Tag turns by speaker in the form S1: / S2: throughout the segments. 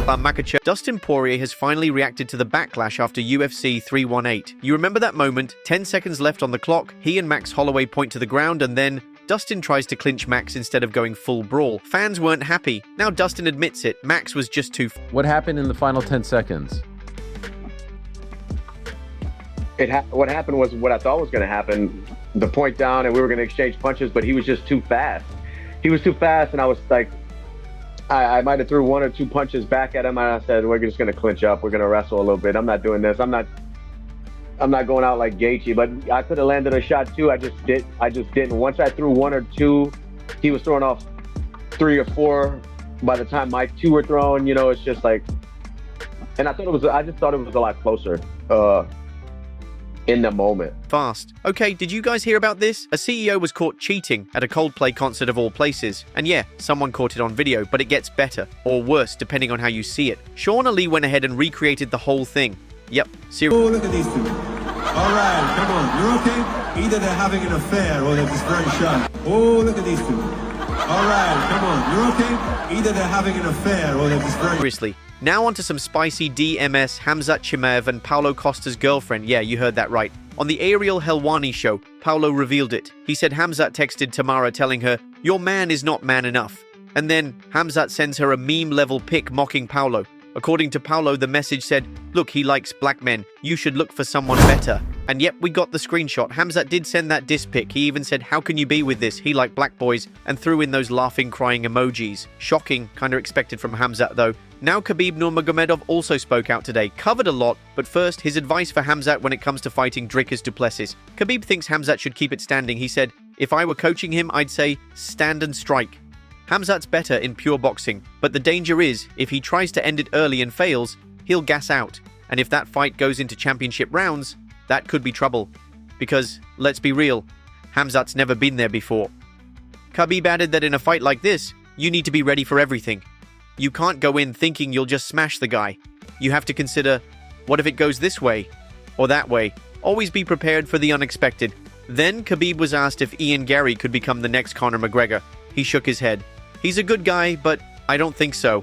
S1: Makachev. Dustin Poirier has finally reacted to the backlash after UFC 318. You remember that moment? 10 seconds left on the clock, he and Max Holloway point to the ground, and then Dustin tries to clinch Max instead of going full brawl. Fans weren't happy. Now Dustin admits it. Max was just too...
S2: What happened in the final 10 seconds?
S3: What happened was what I thought was going to happen. The point down, and we were going to exchange punches, but he was just too fast. He was too fast, and I was like, I might have threw one or two punches back at him, and I said, we're just going to clinch up. We're going to wrestle a little bit. I'm not doing this. I'm not going out like Gaethje, but I could have landed a shot too. I just didn't. Once I threw one or two, he was throwing off 3 or 4. By the time my 2 were thrown, you know, it's just like, and I just thought it was a lot closer in the moment.
S1: Fast. Okay, did you guys hear about this? A CEO was caught cheating at a Coldplay concert of all places. And yeah, someone caught it on video, but it gets better, or worse, depending on how you see it. Shauna Lee went ahead and recreated the whole thing. Yep, seriously.
S4: Oh, look at these two. All right, come on, you're okay? Either they're having an affair or they're just very shy. Oh, look at these two. All right, come on, you're okay? Either they're having an affair or they're just very...
S1: Seriously. Now onto some spicy DMS, Khamzat Chimaev and Paulo Costa's girlfriend. Yeah, you heard that right. On the Ariel Helwani show, Paulo revealed it. He said Khamzat texted Tamara telling her, "Your man is not man enough." And then Khamzat sends her a meme-level pic mocking Paulo. According to Paulo, the message said, "Look, he likes black men. You should look for someone better." And yep, we got the screenshot. Khamzat did send that diss pic. He even said, "How can you be with this? He like black boys," and threw in those laughing, crying emojis. Shocking, kinda expected from Khamzat though. Now Khabib Nurmagomedov also spoke out today, covered a lot, but first, his advice for Khamzat when it comes to fighting Dricus du Plessis. Khabib thinks Khamzat should keep it standing. He said, "If I were coaching him, I'd say, stand and strike." Khamzat's better in pure boxing, but the danger is, if he tries to end it early and fails, he'll gas out. And if that fight goes into championship rounds, that could be trouble. Because, let's be real, Khamzat's never been there before. Khabib added that in a fight like this, you need to be ready for everything. You can't go in thinking you'll just smash the guy. You have to consider, what if it goes this way or that way? Always be prepared for the unexpected. Then Khabib was asked if Ian Gary could become the next Conor McGregor. He shook his head. He's a good guy, but I don't think so.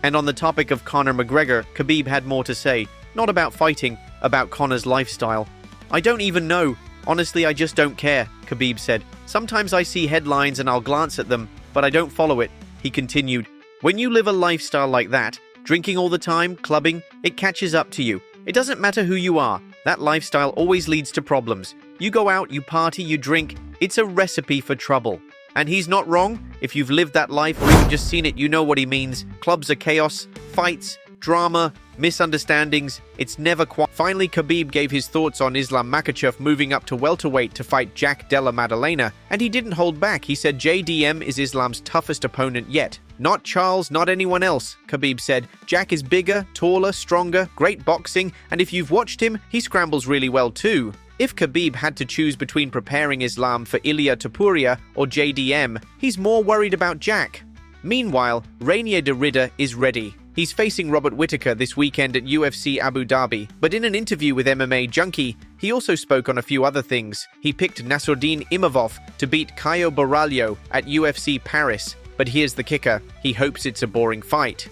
S1: And on the topic of Conor McGregor, Khabib had more to say. Not about fighting, about Conor's lifestyle. "I don't even know. Honestly, I just don't care," Khabib said. "Sometimes I see headlines and I'll glance at them, but I don't follow it." He continued, "When you live a lifestyle like that, drinking all the time, clubbing, it catches up to you. It doesn't matter who you are. That lifestyle always leads to problems. You go out, you party, you drink. It's a recipe for trouble." And he's not wrong. If you've lived that life or even just seen it, you know what he means. Clubs are chaos, fights, drama, misunderstandings. It's never quite... Finally, Khabib gave his thoughts on Islam Makhachev moving up to welterweight to fight Jack Della Maddalena, and he didn't hold back. He said JDM is Islam's toughest opponent yet. "Not Charles, not anyone else," Khabib said. "Jack is bigger, taller, stronger, great boxing, and if you've watched him, he scrambles really well too." If Khabib had to choose between preparing Islam for Ilia Topuria or JDM, he's more worried about Jack. Meanwhile, Rainier Derrida is ready. He's facing Robert Whittaker this weekend at UFC Abu Dhabi, but in an interview with MMA Junkie, he also spoke on a few other things. He picked Nassourdine Imavov to beat Caio Borralho at UFC Paris, but here's the kicker, he hopes it's a boring fight.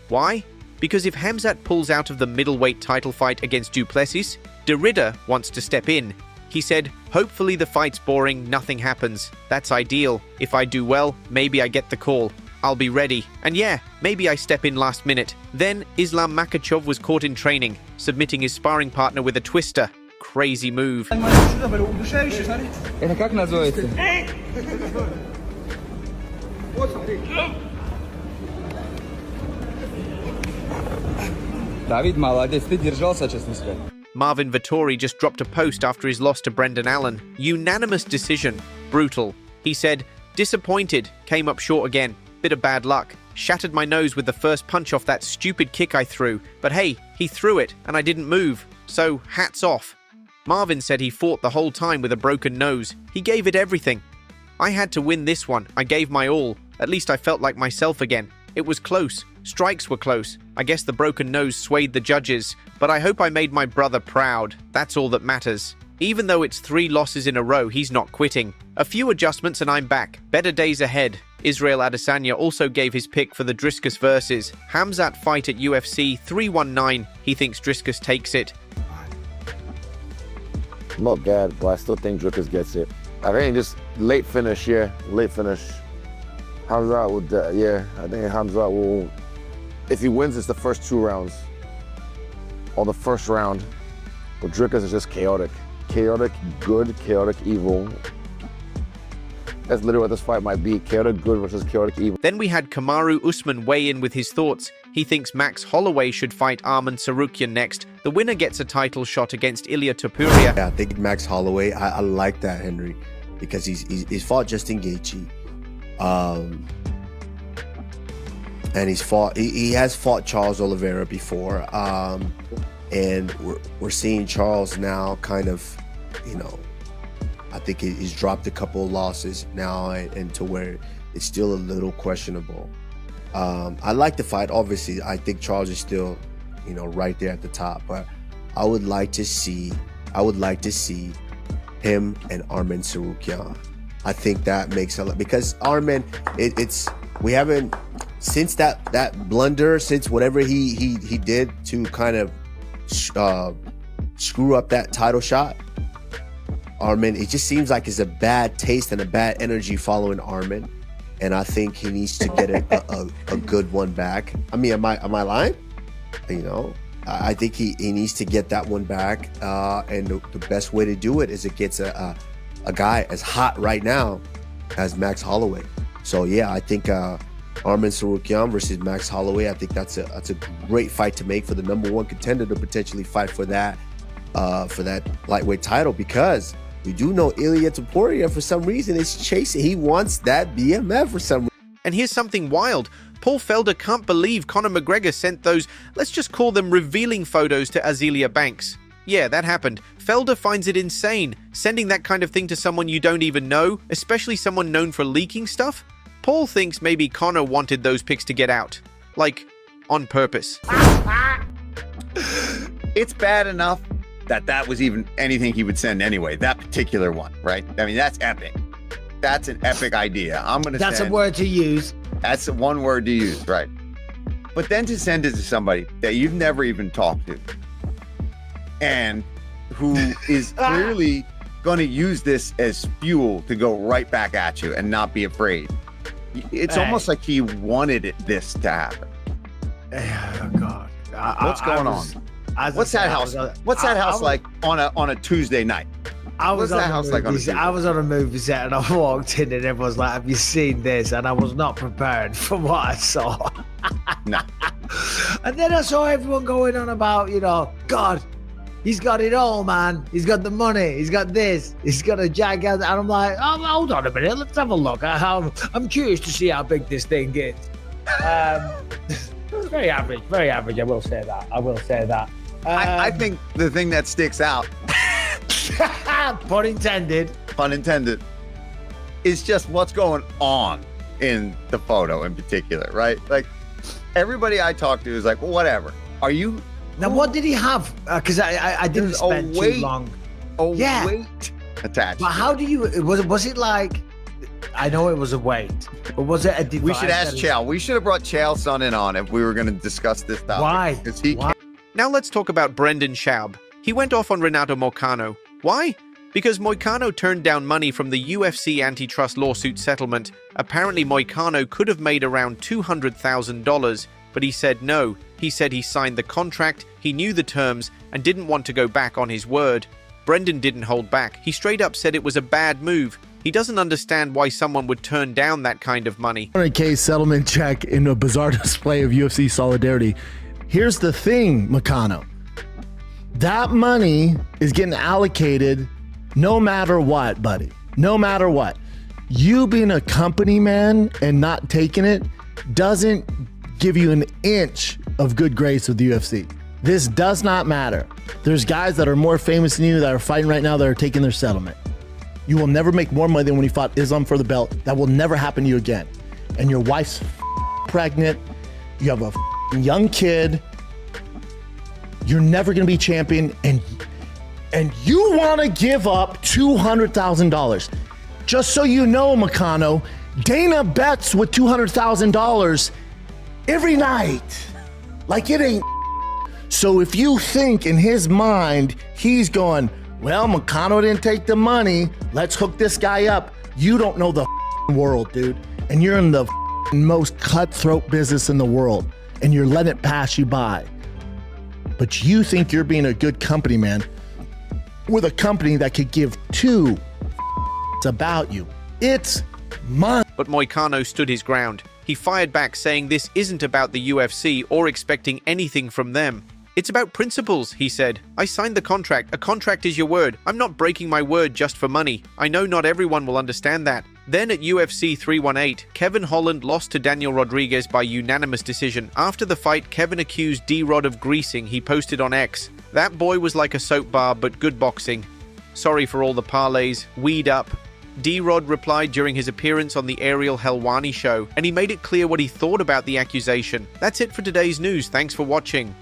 S1: Why? Because if Khamzat pulls out of the middleweight title fight against du Plessis, Derrida wants to step in. He said, "Hopefully the fight's boring, nothing happens. That's ideal. If I do well, maybe I get the call. I'll be ready. And yeah, maybe I step in last minute." Then Islam Makhachev was caught in training, submitting his sparring partner with a twister. Crazy move.
S5: Это как называется? Давид, молодец, ты держался, честно сказать.
S1: Marvin Vettori just dropped a post after his loss to Brendan Allen. Unanimous decision. Brutal. He said, "Disappointed. Came up short again. Bit of bad luck. Shattered my nose with the first punch off that stupid kick I threw. But hey, he threw it and I didn't move. So, hats off." Marvin said he fought the whole time with a broken nose. He gave it everything. "I had to win this one. I gave my all. At least I felt like myself again. It was close. Strikes were close. I guess the broken nose swayed the judges. But I hope I made my brother proud. That's all that matters." Even though it's 3 losses in a row, he's not quitting. "A few adjustments and I'm back. Better days ahead." Israel Adesanya also gave his pick for the Driscus versus Hamzat fight at UFC 319. He thinks Driscus takes it.
S6: Not bad, but I still think Driscus gets it. I think just late finish, late finish. Hamzat would, I think Hamzat will, if he wins, it's the first 2 rounds. Or the first round. But Driscus is just chaotic. Chaotic good, chaotic evil. That's literally what this fight might be. Chaotic good versus chaotic evil.
S1: Then we had Kamaru Usman weigh in with his thoughts. He thinks Max Holloway should fight Arman Tsarukyan next. The winner gets a title shot against Ilia Topuria.
S7: Yeah, I think Max Holloway, I like that, Henry, because he's fought Justin Gaethje. And he has fought Charles Oliveira before. And we're seeing Charles now kind of, I think he's dropped a couple of losses now and to where it's still a little questionable. I like the fight. Obviously, I think Charles is still, right there at the top. But I would like to see him and Arman Tsarukyan. I think that makes a lot, because Arman, we haven't, since that blunder, since whatever he did to kind of screw up that title shot, Arman, it just seems like it's a bad taste and a bad energy following Arman, and I think he needs to get a good one back. I mean, am I lying? I think he needs to get that one back, and the best way to do it is against a guy as hot right now as Max Holloway. So yeah, I think Arman Tsarukyan versus Max Holloway, I think that's a great fight to make for the #1 contender to potentially fight for that lightweight title, because we do know Ilia Topuria for some reason is chasing. He wants that BMF for some reason.
S1: And here's something wild. Paul Felder can't believe Conor McGregor sent those, let's just call them revealing photos to Azealia Banks. Yeah, that happened. Felder finds it insane, sending that kind of thing to someone you don't even know, especially someone known for leaking stuff. Paul thinks maybe Conor wanted those pics to get out. Like, on purpose.
S8: It's bad enough that was even anything he would send anyway, that particular one, right? I mean, that's epic. That's an epic idea.
S9: That's a word to use.
S8: That's one word to use, right? But then to send it to somebody that you've never even talked to and who is clearly going to use this as fuel to go right back at you and not be afraid. It's almost like he wanted this to happen.
S9: Oh, God.
S8: What's going on? What's that house like on a Tuesday night?
S9: I was on a movie set and I walked in and everyone's like, have you seen this? And I was not prepared for what I saw.
S8: No.
S9: And then I saw everyone going on about, God, he's got it all, man. He's got the money. He's got this. He's got a gigantic. And I'm like, oh, hold on a minute. Let's have a look. I'm curious to see how big this thing gets. Very average. Very average. I will say that. I
S8: think the thing that sticks out,
S9: pun intended,
S8: is just what's going on in the photo in particular, right? Like, everybody I talk to is like, well, whatever. Are you?
S9: Now, what did he have? Because I didn't spend too long.
S8: Weight attached.
S9: But how do you? Was it like? I know it was a weight, but was it a device?
S8: We should ask Chael. We should have brought Chael's son in on if we were going to discuss this topic.
S9: Why?
S8: Because he.
S9: Why?
S1: Now let's talk about Brendan Schaub. He went off on Renato Moicano. Why? Because Moicano turned down money from the UFC antitrust lawsuit settlement. Apparently Moicano could have made around $200,000, but he said no. He said he signed the contract, he knew the terms, and didn't want to go back on his word. Brendan didn't hold back. He straight up said it was a bad move. He doesn't understand why someone would turn down that kind of money.
S10: $100K settlement check in a bizarre display of UFC solidarity. Here's the thing, Moicano. That money is getting allocated no matter what, buddy. No matter what. You being a company man and not taking it doesn't give you an inch of good grace with the UFC. This does not matter. There's guys that are more famous than you that are fighting right now that are taking their settlement. You will never make more money than when you fought Islam for the belt. That will never happen to you again. And your wife's pregnant. You have a young kid. You're never going to be champion. And you want to give up $200,000. Just so you know, Moicano, Dana bets with $200,000 every night. Like it ain't. So if you think in his mind, he's going, well, Moicano didn't take the money, let's hook this guy up. You don't know the world, dude. And you're in the most cutthroat business in the world. And you're letting it pass you by. But you think you're being a good company man with a company that could give two about you. It's mine.
S1: But Moicano stood his ground. He fired back saying this isn't about the UFC or expecting anything from them. It's about principles, he said. I signed the contract. A contract is your word. I'm not breaking my word just for money. I know not everyone will understand that. Then at UFC 318, Kevin Holland lost to Daniel Rodriguez by unanimous decision. After the fight, Kevin accused D-Rod of greasing. He posted on X. That boy was like a soap bar, but good boxing. Sorry for all the parlays. Weed up. D-Rod replied during his appearance on the Ariel Helwani show, and he made it clear what he thought about the accusation. That's it for today's news. Thanks for watching.